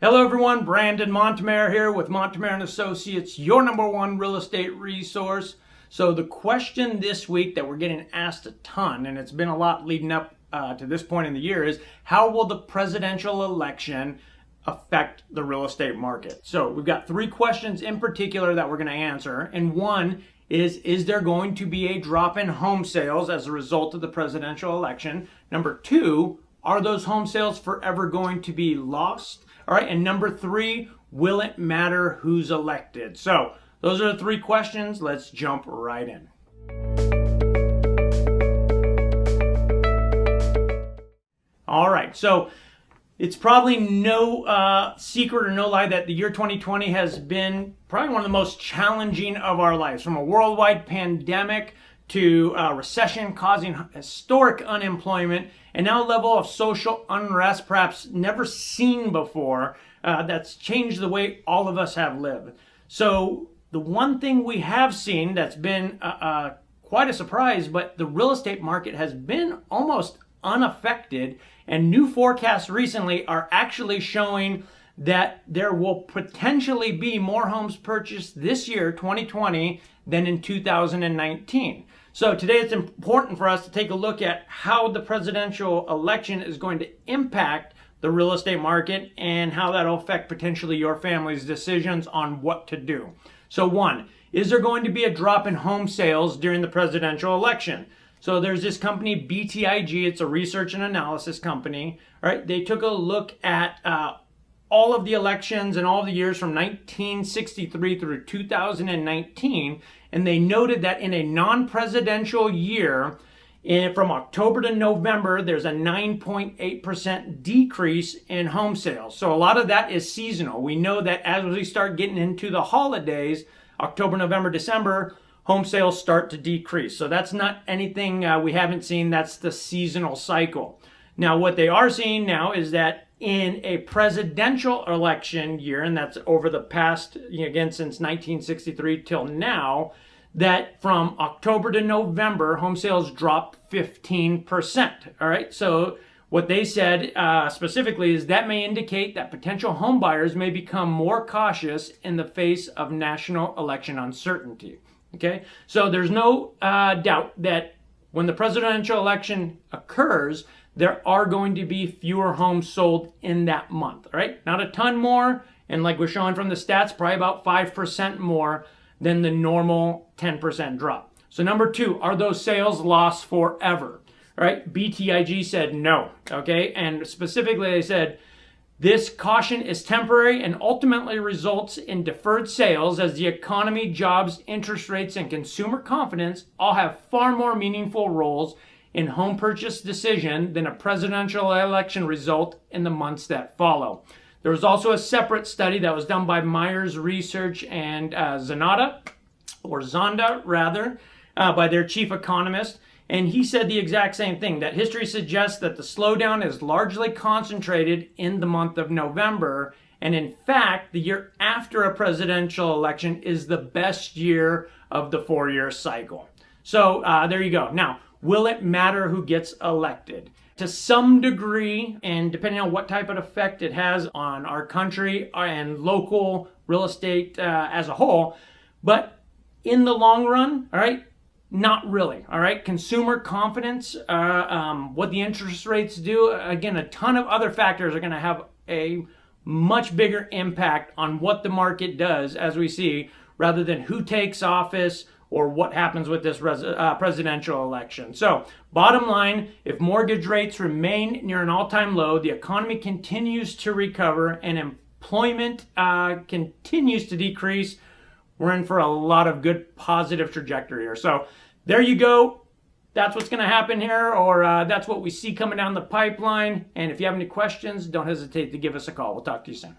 Hello everyone, Brandon Montemayor here with Montemayor Associates, your #1 real estate resource. So the question this week that we're getting asked a ton, and it's been a lot leading up to this point in the year, is how will the presidential election affect the real estate market? So we've got three questions in particular that we're going to answer, and one is there going to be a drop in home sales as a result of the presidential election? Number two, are those home sales forever going to be lost? All right, and number three, will it matter who's elected? So those are the three questions. Let's jump right in. All right, so it's probably no secret or no lie that the year 2020 has been probably one of the most challenging of our lives, from a worldwide pandemic to recession causing historic unemployment, and now a level of social unrest perhaps never seen before that's changed the way all of us have lived. So the one thing we have seen that's been quite a surprise, but the real estate market has been almost unaffected, and new forecasts recently are actually showing that there will potentially be more homes purchased this year, 2020, than in 2019. So today it's important for us to take a look at how the presidential election is going to impact the real estate market and how that'll affect potentially your family's decisions on what to do. So one, is there going to be a drop in home sales during the presidential election? So there's this company, BTIG, it's a research and analysis company, right? They took a look at all of the elections and all the years from 1963 through 2019, and they noted that in a non-presidential year, from October to November, there's a 9.8% decrease in home sales. So a lot of that is seasonal. We know that as we start getting into the holidays, October, November, December, home sales start to decrease. So that's not anything we haven't seen. That's the seasonal cycle. Now, what they are seeing now is that in a presidential election year, and that's over the past, again, since 1963 till now, that from October to November, home sales dropped 15%. All right, so what they said specifically is that may indicate that potential home buyers may become more cautious in the face of national election uncertainty. Okay, so there's no doubt that when the presidential election occurs, there are going to be fewer homes sold in that month, all right? Not a ton more, and like we're showing from the stats, probably about 5% more than the normal 10% drop. So number two, are those sales lost forever? All right, BTIG said no, okay? And specifically they said, this caution is temporary and ultimately results in deferred sales as the economy, jobs, interest rates, and consumer confidence all have far more meaningful roles in home purchase decision than a presidential election result in the months that follow. There was also a separate study that was done by Myers Research and Zonda, by their chief economist. And he said the exact same thing, that history suggests that the slowdown is largely concentrated in the month of November. And in fact, the year after a presidential election is the best year of the 4-year cycle. So there you go. Now, will it matter who gets elected? To some degree, and depending on what type of effect it has on our country and local real estate as a whole, but in the long run, all right, not really, all right? Consumer confidence, what the interest rates do, again, a ton of other factors are going to have a much bigger impact on what the market does, as we see, rather than who takes office or what happens with this presidential election. So bottom line, if mortgage rates remain near an all-time low, the economy continues to recover, and employment continues to decrease, we're in for a lot of good positive trajectory here. So there you go. That's what's going to happen here, or that's what we see coming down the pipeline. And if you have any questions, don't hesitate to give us a call. We'll talk to you soon.